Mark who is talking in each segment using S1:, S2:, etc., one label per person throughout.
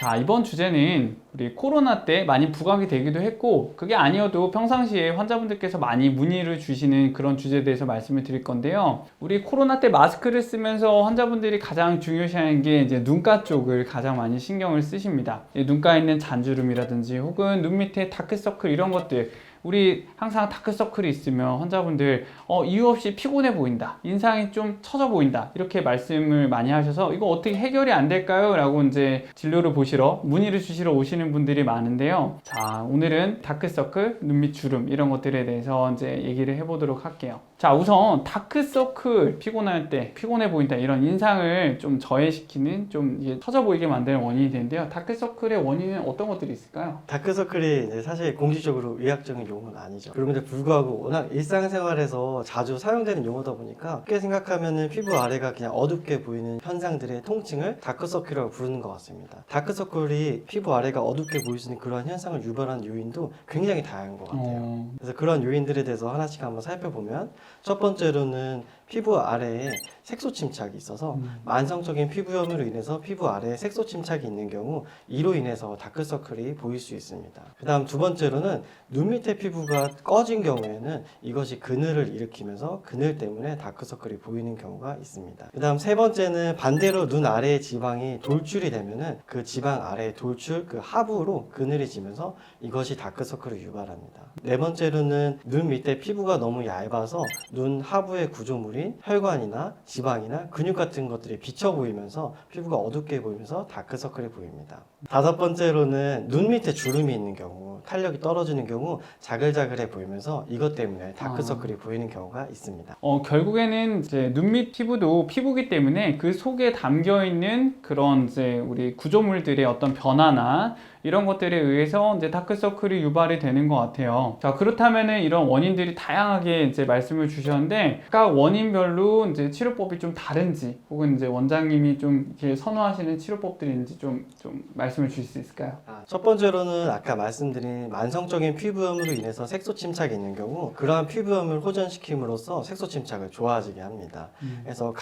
S1: 자, 이번 주제는 우리 코로나 때 많이 부각이 되기도 했고, 그게 아니어도 평상시에 환자분들께서 많이 문의를 주시는 그런 주제에 대해서 말씀을 드릴 건데요. 우리 코로나 때 마스크를 쓰면서 환자분들이 가장 중요시하는 게 이제 눈가 쪽을 가장 많이 신경을 쓰십니다. 눈가에 있는 잔주름이라든지 혹은 눈 밑에 다크서클 이런 것들, 우리 항상 다크서클이 있으면 환자분들 이유 없이 피곤해 보인다, 인상이 좀 처져 보인다, 이렇게 말씀을 많이 하셔서 이거 어떻게 해결이 안 될까요? 라고 이제 진료를 보시러 문의를 주시러 오시는 분들이 많은데요. 자, 오늘은 다크서클, 눈밑 주름 이런 것들에 대해서 이제 얘기를 해보도록 할게요. 자, 우선 다크서클, 피곤할 때 피곤해 보인다, 이런 인상을 좀 저해시키는, 좀 이게 처져 보이게 만드는 원인이 되는데요. 다크서클의 원인은 어떤 것들이 있을까요?
S2: 다크서클이 이제 사실 공식적으로 의학적인 용어는 아니죠. 그럼에도 불구하고 워낙 일상생활에서 자주 사용되는 용어다 보니까 쉽게 생각하면은 피부 아래가 그냥 어둡게 보이는 현상들의 통칭을 다크서클이라고 부르는 것 같습니다. 다크서클이 피부 아래가 어둡게 보일 수 있는 그러한 현상을 유발하는 요인도 굉장히 다양한 것 같아요. 그래서 그런 요인들에 대해서 하나씩 한번 살펴보면, 첫 번째로는 피부 아래에 색소 침착이 있어서 만성적인 피부염으로 인해서 피부 아래에 색소 침착이 있는 경우, 이로 인해서 다크서클이 보일 수 있습니다. 그 다음 두 번째로는 눈 밑에 피부가 꺼진 경우에는 이것이 그늘을 일으키면서 그늘 때문에 다크서클이 보이는 경우가 있습니다. 그 다음 세 번째는 반대로 눈 아래의 지방이 돌출이 되면은 그 지방 아래의 돌출, 그 하부로 그늘이 지면서 이것이 다크서클을 유발합니다. 네 번째로는 눈 밑에 피부가 너무 얇아서 눈 하부의 구조물인 혈관이나 지방이나 근육 같은 것들이 비쳐 보이면서 피부가 어둡게 보이면서 다크서클이 보입니다. 다섯 번째로는 눈 밑에 주름이 있는 경우, 탄력이 떨어지는 경우 자글자글해 보이면서 이것 때문에 다크서클이 보이는 경우가 있습니다.
S1: 결국에는 이제 눈밑 피부도 피부기 때문에 그 속에 담겨 있는 그런 이제 우리 구조물들의 어떤 변화나 이런 것들에 의해서 이제 다크서클이 유발이 되는 것 같아요. 자, 그렇다면은 이런 원인들이 다양하게 이제 말씀을 주셨는데, 각 원인별로 이제 치료법이 좀 다른지, 혹은 이제 원장님이 좀 이렇게 선호하시는 치료법들이 있는지 좀 말씀을 주실 수 있을까요?
S2: 첫 번째로는 아까 말씀드린 만성적인 피부염으로 인해서 색소 침착이 있는 경우, 그러한 피부염을 호전시킴으로써 색소 침착을 좋아지게 합니다. 그래서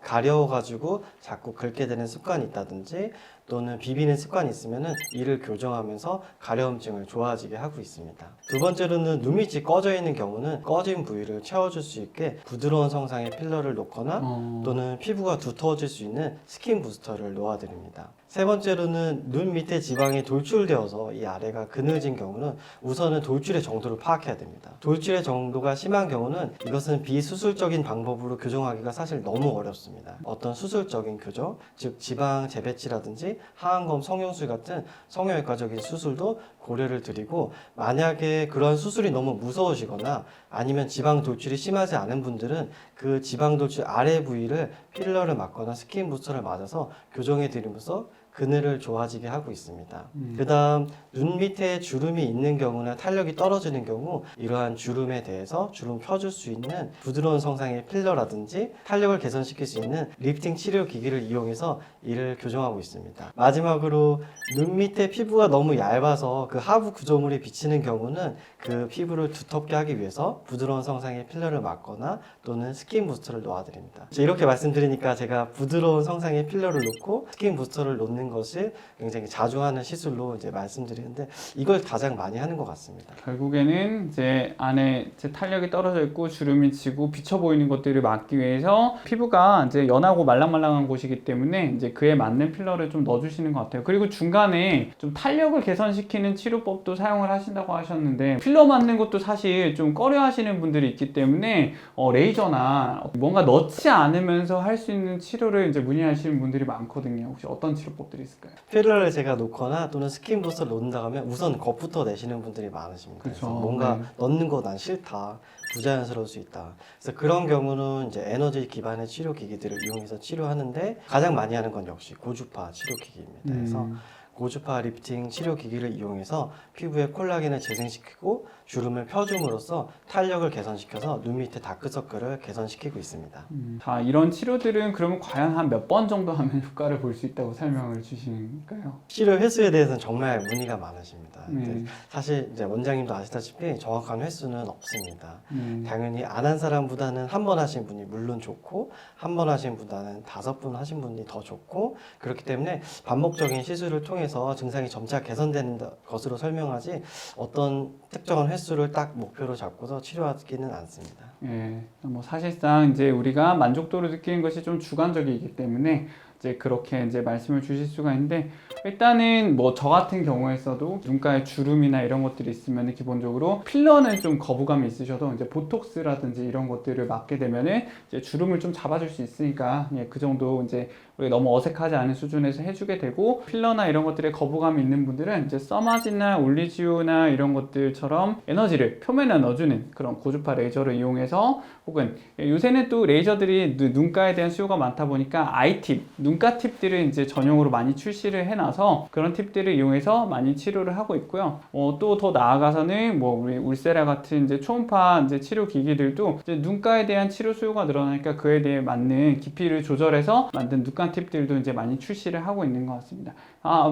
S2: 가려워가지고 자꾸 긁게 되는 습관이 있다든지, 또는 비비는 습관이 있으면 이를 교정하면서 가려움증을 좋아지게 하고 있습니다. 두 번째로는 눈밑이 꺼져 있는 경우는 꺼진 부위를 채워줄 수 있게 부드러운 성상의 필러를 놓거나 또는 피부가 두터워질 수 있는 스킨 부스터를 놓아드립니다. 세 번째로는 눈 밑에 지방이 돌출되어서 이 아래가 그늘진 경우는 우선은 돌출의 정도를 파악해야 됩니다. 돌출의 정도가 심한 경우는 이것은 비수술적인 방법으로 교정하기가 사실 너무 어렵습니다. 어떤 수술적인 교정, 즉 지방 재배치라든지 하안검 성형술 같은 성형외과적인 수술도 고려를 드리고, 만약에 그런 수술이 너무 무서우시거나 아니면 지방 돌출이 심하지 않은 분들은 그 지방 돌출 아래 부위를 필러를 맞거나 스킨 부스터를 맞아서 교정해 드리면서 그늘을 좋아지게 하고 있습니다. 그 다음 눈 밑에 주름이 있는 경우나 탄력이 떨어지는 경우, 이러한 주름에 대해서 주름 펴줄 수 있는 부드러운 성상의 필러라든지 탄력을 개선시킬 수 있는 리프팅 치료 기기를 이용해서 이를 교정하고 있습니다. 마지막으로 눈 밑에 피부가 너무 얇아서 그 하부 구조물이 비치는 경우는 그 피부를 두텁게 하기 위해서 부드러운 성상의 필러를 맞거나 또는 스킨 부스터를 놓아드립니다. 이렇게 말씀드리니까 제가 부드러운 성상의 필러를 놓고 스킨 부스터를 놓는 것을 굉장히 자주 하는 시술로 이제 말씀드리는데, 이걸 가장 많이 하는 것 같습니다.
S1: 결국에는 이제 안에 이제 탄력이 떨어져 있고 주름이 지고 비쳐 보이는 것들을 막기 위해서, 피부가 이제 연하고 말랑말랑한 곳이기 때문에 이제 그에 맞는 필러를 좀 넣어주시는 것 같아요. 그리고 중간에 좀 탄력을 개선시키는 치료법도 사용을 하신다고 하셨는데, 필러 맞는 것도 사실 좀 꺼려 하시는 분들이 있기 때문에 레이저나 뭔가 넣지 않으면서 할 수 있는 치료를 이제 문의하시는 분들이 많거든요. 혹시 어떤 치료법들이 있을까요?
S2: 필러를 제가 놓거나 또는 스킨 부스터를 놓는다 하면 우선 겁부터 내시는 분들이 많으십니다.
S1: 그쵸.
S2: 그래서 뭔가
S1: 네.
S2: 넣는 거 난 싫다, 부자연스러울 수 있다. 그래서 그런 경우는 이제 에너지 기반의 치료 기기들을 이용해서 치료하는데, 가장 많이 하는 건 역시 고주파 치료 기기입니다. 그래서 고주파 리프팅 치료 기기를 이용해서 피부에 콜라겐을 재생시키고 주름을 펴줌으로써 탄력을 개선시켜서 눈 밑에 다크서클을 개선시키고 있습니다.
S1: 자, 이런 치료들은 그러면 과연 한 몇 번 정도 하면 효과를 볼 수 있다고 설명을 주시는가요?
S2: 치료 횟수에 대해서는 정말 문의가 많으십니다.
S1: 네.
S2: 사실 이제 원장님도 아시다시피 정확한 횟수는 없습니다.
S1: 네.
S2: 당연히 안 한 사람보다는 한 번 하신 분이 물론 좋고 한 번 하신 분보다는 5번 하신 분이 더 좋고 그렇기 때문에 반복적인 시술을 통해서 증상이 점차 개선되는 것으로 설명하지 어떤 특정한 횟수를 딱 목표로 잡고서 치료하지는 않습니다.
S1: 예, 뭐 사실상 이제 우리가 만족도를 느끼는 것이 좀 주관적이기 때문에 이제 그렇게 이제 말씀을 주실 수가 있는데 일단은 뭐 저 같은 경우에서도 눈가에 주름이나 이런 것들이 있으면 기본적으로 필러는 좀 거부감이 있으셔도 이제 보톡스라든지 이런 것들을 맞게 되면은 이제 주름을 좀 잡아줄 수 있으니까 예, 그 정도 이제 우리 너무 어색하지 않은 수준에서 해주게 되고 필러나 이런 것들에 거부감이 있는 분들은 이제 써마지나 올리지오나 이런 것들처럼 에너지를 표면에 넣어주는 그런 고주파 레이저를 이용해서 혹은 요새는 또 레이저들이 눈가에 대한 수요가 많다 보니까 아이팁, 눈가 팁들을 이제 전용으로 많이 출시를 해놔서 그런 팁들을 이용해서 많이 치료를 하고 있고요. 또 더 나아가서는 뭐 우리 울세라 같은 이제 초음파 이제 치료 기기들도 이제 눈가에 대한 치료 수요가 늘어나니까 그에 대해 맞는 깊이를 조절해서 만든 눈가 팁들도 이제 많이 출시를 하고 있는 것 같습니다.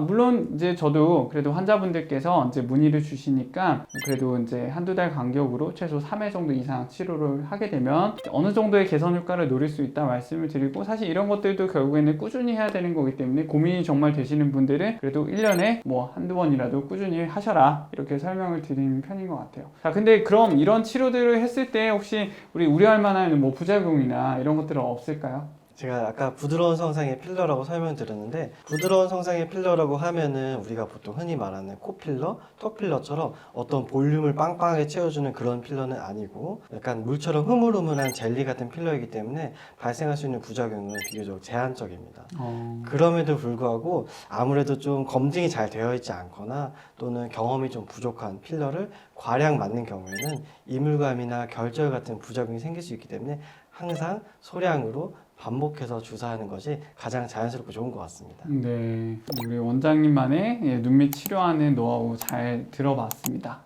S1: 물론 이제 저도 그래도 환자분들께서 이제 문의를 주시니까 그래도 이제 한두 달 간격으로 최소 3회 정도 이상 치료를 하게 되면 어느 정도의 개선 효과를 노릴 수 있다 말씀을 드리고 사실 이런 것들도 결국에는 꾸준히 해야 되는 거기 때문에 고민이 정말 되시는 분들은 그래도 1년에 뭐 한두 번이라도 꾸준히 하셔라 이렇게 설명을 드리는 편인 것 같아요. 자, 근데 그럼 이런 치료들을 했을 때 혹시 우리 우려할 만한 뭐 부작용이나 이런 것들은 없을까요?
S2: 제가 아까 부드러운 성상의 필러라고 설명드렸는데 부드러운 성상의 필러라고 하면은 우리가 보통 흔히 말하는 코필러, 턱필러처럼 어떤 볼륨을 빵빵하게 채워주는 그런 필러는 아니고 약간 물처럼 흐물흐물한 젤리 같은 필러이기 때문에 발생할 수 있는 부작용은 비교적 제한적입니다. 그럼에도 불구하고 아무래도 좀 검증이 잘 되어 있지 않거나 또는 경험이 좀 부족한 필러를 과량 맞는 경우에는 이물감이나 결절 같은 부작용이 생길 수 있기 때문에 항상 소량으로 반복해서 주사하는 것이 가장 자연스럽고 좋은 것 같습니다.
S1: 네, 우리 원장님만의 눈밑 치료하는 노하우 잘 들어봤습니다.